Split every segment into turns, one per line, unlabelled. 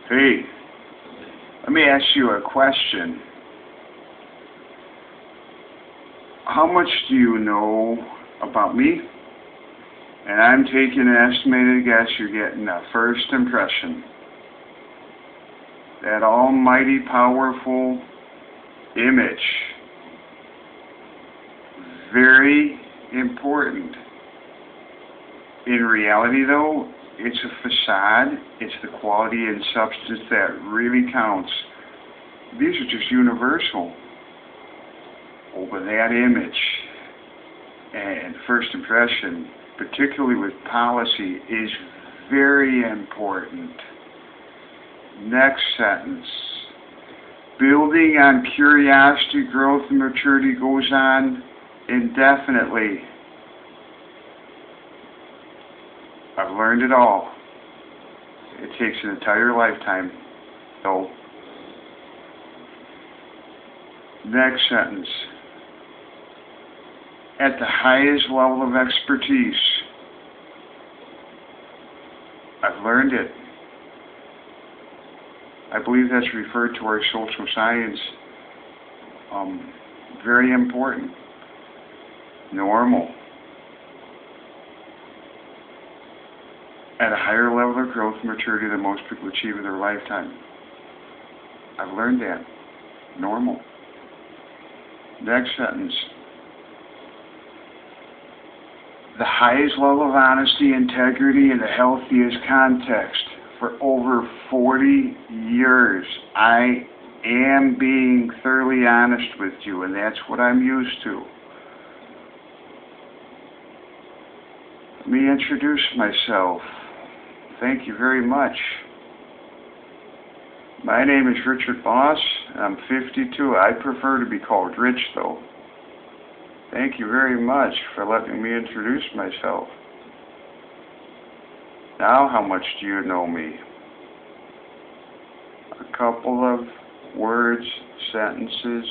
Hey, let me ask you a question. How much do you know about me? And I'm taking an estimated guess you're getting a first impression. That almighty powerful image. Very important. In reality though, it's a facade. It's the quality and substance that really counts. These are just universal. Over that image and first impression, particularly with policy, is very important. Next sentence. Building on curiosity, growth, and maturity goes on indefinitely. I've learned it all. It takes an entire lifetime, though. Next sentence. At the highest level of expertise. I've learned it. I believe that's referred to our social science. Very important. Normal. At a higher level of growth and maturity than most people achieve in their lifetime. I've learned that. Normal. Next sentence. The highest level of honesty, integrity, and the healthiest context. For over 40 years, I am being thoroughly honest with you, and that's what I'm used to. Let me introduce myself. Thank you very much. My name is Richard Boss. I'm 52. I prefer to be called Rich, though. Thank you very much for letting me introduce myself. Now, how much do you know me? A couple of words, sentences,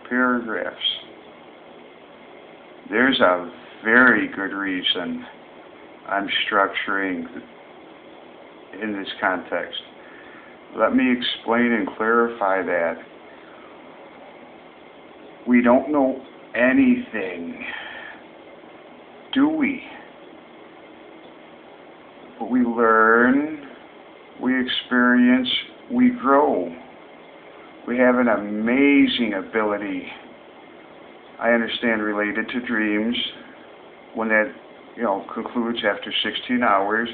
paragraphs. There's a very good reason I'm structuring in this context. Let me explain and clarify that. We don't know anything, do we? But we learn, we experience, we grow. We have an amazing ability, I understand, related to dreams, when that concludes after 16 hours.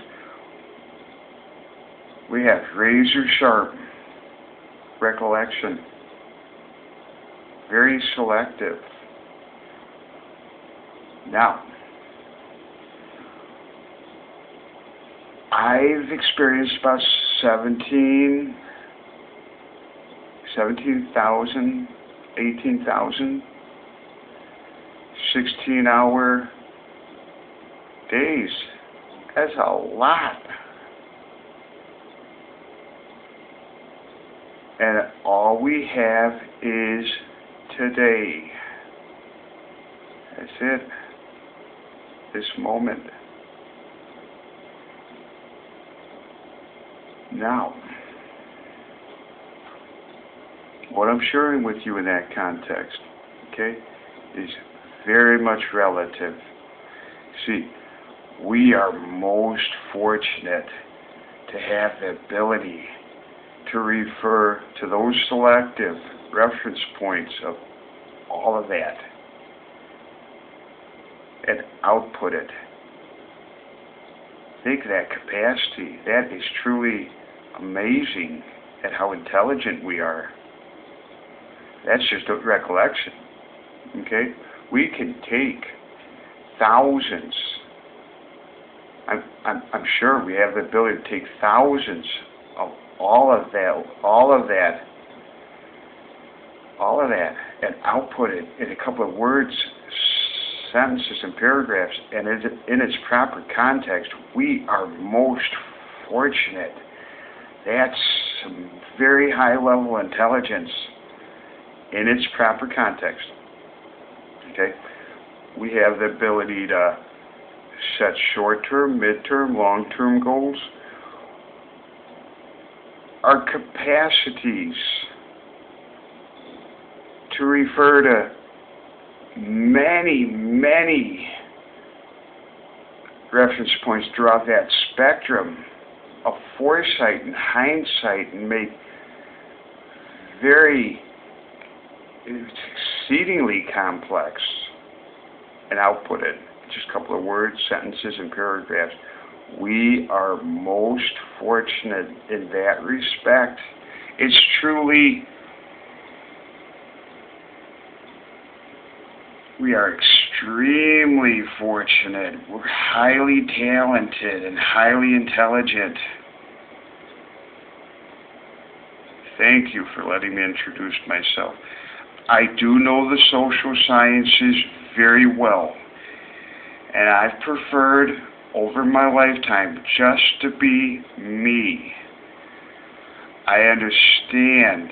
We have razor sharp recollection, very selective. Now, I've experienced about 17,000, 18,000, 16-hour days. That's a lot. And all we have is today. That's it. This moment. Now, what I'm sharing with you in that context, okay, is very much relative. See, we are most fortunate to have the ability to refer to those selective reference points of all of that and output it. Think of that capacity. That is truly amazing at how intelligent we are. That's just a recollection. Okay? We can take thousands. I'm sure we have the ability to take thousands of all of that, and output it in a couple of words, sentences, and paragraphs, and in its proper context. We are most fortunate. That's some very high level intelligence in its proper context. Okay? We have the ability to set short-term, mid-term, long-term goals. our capacities to refer to many, many reference points throughout that spectrum of foresight and hindsight, and make very exceedingly complex and output it. Just a couple of words, sentences, and paragraphs. We are most fortunate in that respect. It's truly, we are extremely fortunate. We're highly talented and highly intelligent. Thank you for letting me introduce myself. I do know the social sciences very well, and I've preferred over my lifetime just to be me. I understand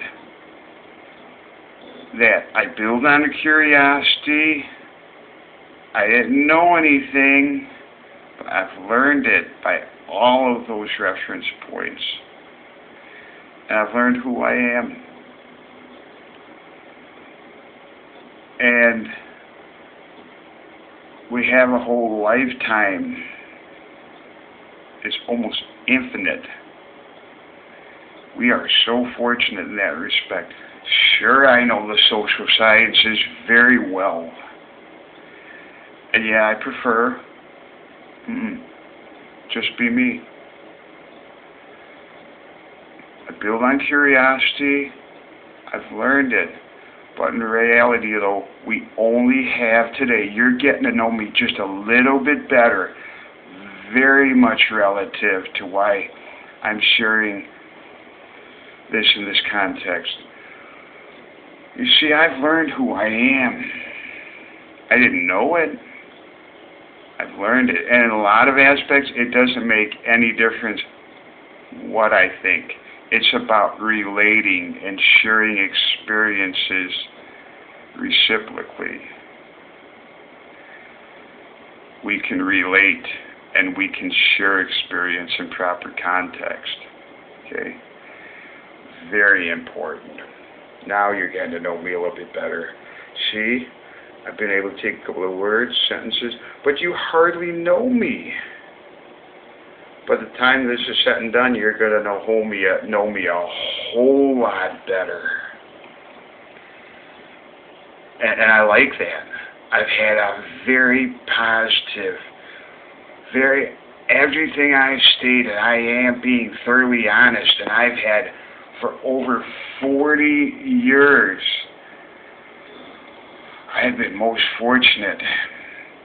that I build on a curiosity. I didn't know anything, but I've learned it by all of those reference points. And I've learned who I am. And we have a whole lifetime. It's almost infinite. We are so fortunate in that respect. Sure, I know the social sciences very well. And yeah, I prefer just be me. I build on curiosity. I've learned it. But in reality, though, we only have today. You're getting to know me just a little bit better, very much relative to why I'm sharing this in this context. You see, I've learned who I am. I didn't know it. I've learned it. And in a lot of aspects, it doesn't make any difference what I think. It's about relating and sharing experiences reciprocally. We can relate and we can share experience in proper context. Okay? Very important. Now you're getting to know me a little bit better. See? I've been able to take a couple of words, sentences, but you hardly know me. By the time this is said and done, you're going to know me a whole lot better. And I like that. I've had a very positive, everything I've stated, I am being thoroughly honest, and I've had for over 40 years, I've been most fortunate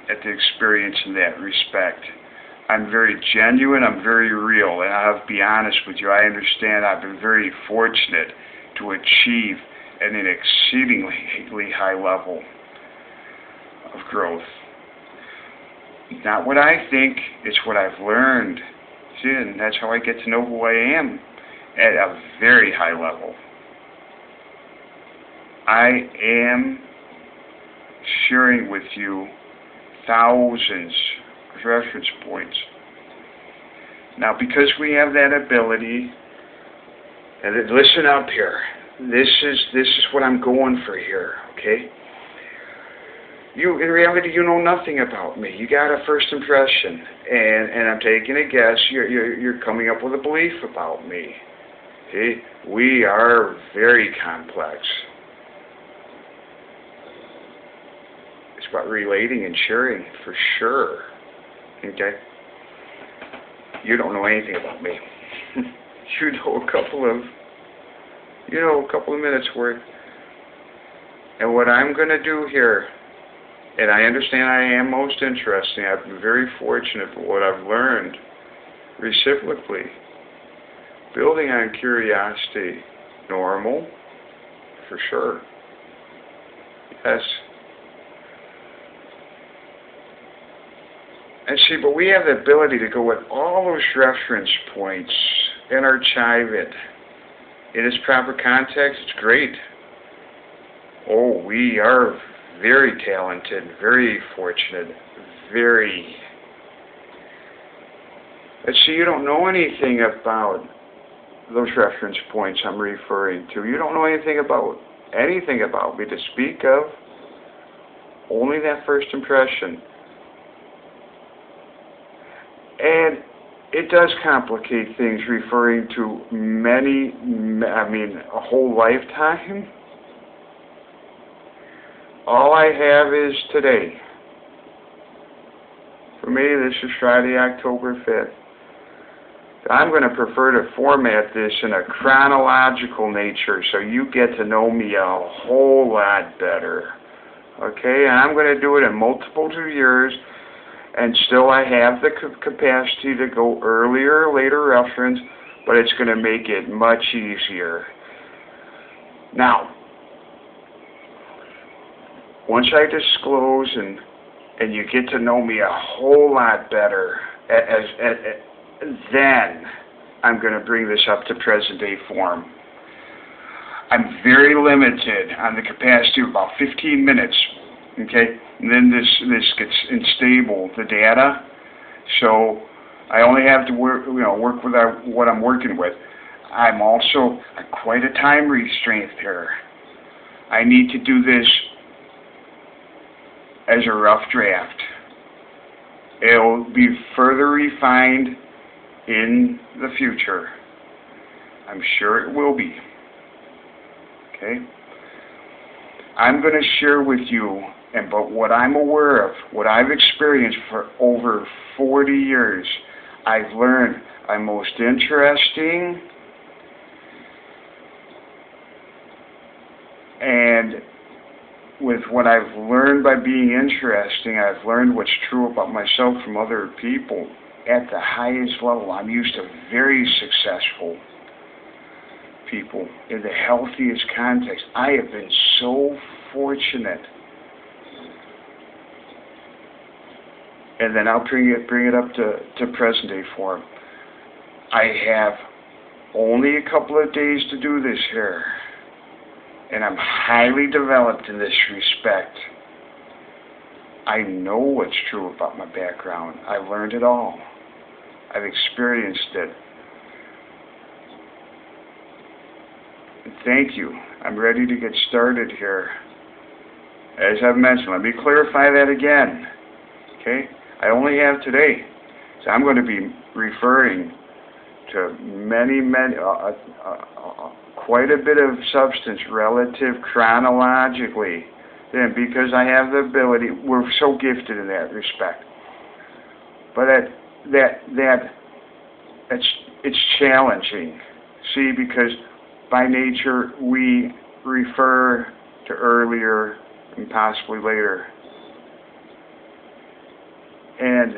at the experience in that respect. I'm very genuine, I'm very real, and I'll be honest with you, I understand I've been very fortunate to achieve at an exceedingly high level of growth. Not what I think, it's what I've learned. See, and that's how I get to know who I am at a very high level. I am sharing with you thousands of reference points. Now, because we have that ability, and listen up here. This is what I'm going for here, okay? In reality, you know nothing about me. You got a first impression, and I'm taking a guess. You're coming up with a belief about me. Okay? We are very complex. It's about relating and sharing for sure. Okay? You don't know anything about me. You know a couple of minutes worth. And what I'm going to do here, and I understand I am most interesting. I've been very fortunate for what I've learned reciprocally. Building on curiosity, normal, for sure. Yes. And see, but we have the ability to go with all those reference points and archive it. In its proper context, it's great. Oh, we are very talented, very fortunate, very. But see, you don't know anything about those reference points I'm referring to. You don't know anything about me to speak of. Only that first impression. And it does complicate things referring to a whole lifetime. All I have is today. For me, this is Friday, October 5th. I'm going to prefer to format this in a chronological nature so you get to know me a whole lot better. Okay, and I'm going to do it in multiple years, and still I have the capacity to go earlier, later reference, but it's going to make it much easier. Now, once I disclose and you get to know me a whole lot better, then I'm going to bring this up to present day form. I'm very limited on the capacity of about 15 minutes, okay? And then this gets unstable, the data, so I only have to work with what I'm working with. I'm also quite a time restraint here. I need to do this as a rough draft. It'll be further refined in the future. I'm sure it will be. Okay? I'm going to share with you but what I'm aware of, what I've experienced for over 40 years. I've learned I'm most interesting and with what I've learned by being interesting, I've learned what's true about myself from other people at the highest level. I'm used to very successful people in the healthiest context. I have been so fortunate. And then I'll bring it up to present day form. I have only a couple of days to do this here. And I'm highly developed in this respect. I know what's true about my background. I learned it all. I've experienced it. And thank you. I'm ready to get started here. As I've mentioned, let me clarify that again. Okay? I only have today. So I'm going to be referring to quite a bit of substance relative chronologically. Then, because I have the ability, we're so gifted in that respect. But it's challenging. See, because by nature we refer to earlier and possibly later. And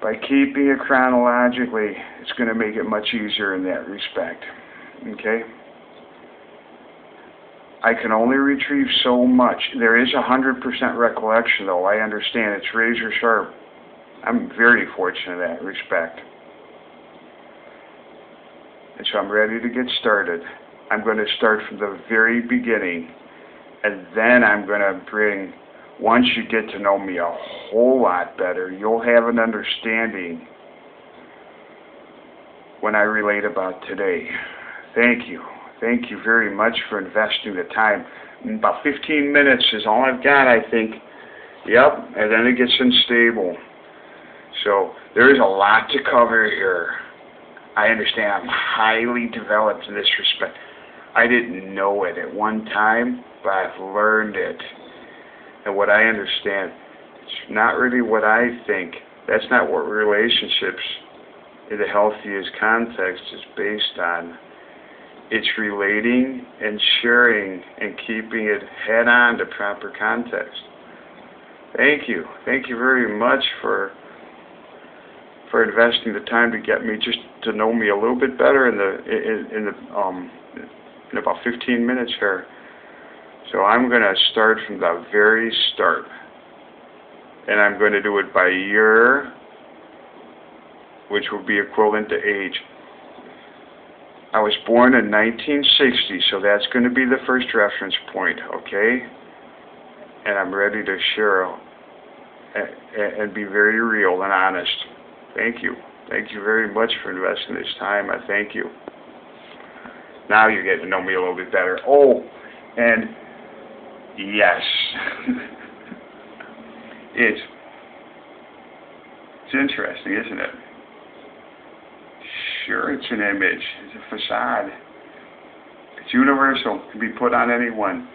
by keeping it chronologically, it's going to make it much easier in that respect. Okay? I can only retrieve so much. There is 100% recollection, though. I understand. It's razor sharp. I'm very fortunate in that respect. And so I'm ready to get started. I'm going to start from the very beginning. And then I'm going to bring, once you get to know me a whole lot better, you'll have an understanding when I relate about today. Thank you. Thank you very much for investing the time. About 15 minutes is all I've got, I think. Yep, and then it gets unstable. So there is a lot to cover here. I understand I'm highly developed in this respect. I didn't know it at one time, but I've learned it. And what I understand, it's not really what I think. That's not what relationships in the healthiest context is based on. It's relating and sharing and keeping it head on to proper context. Thank you. Thank you very much for investing the time to get me just to know me a little bit better in about 15 minutes here. So I'm going to start from the very start. And I'm going to do it by year, which will be equivalent to age. I was born in 1960, so that's going to be the first reference point, okay? And I'm ready to share and be very real and honest. Thank you. Thank you very much for investing this time. I thank you. Now you're getting to know me a little bit better. Oh, and yes. It's interesting, isn't it? Sure, it's an image. It's a facade. It's universal. It can be put on anyone.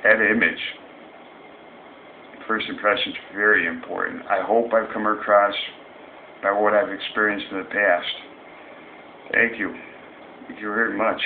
That image. First impression is very important. I hope I've come across by what I've experienced in the past. Thank you. Thank you very much.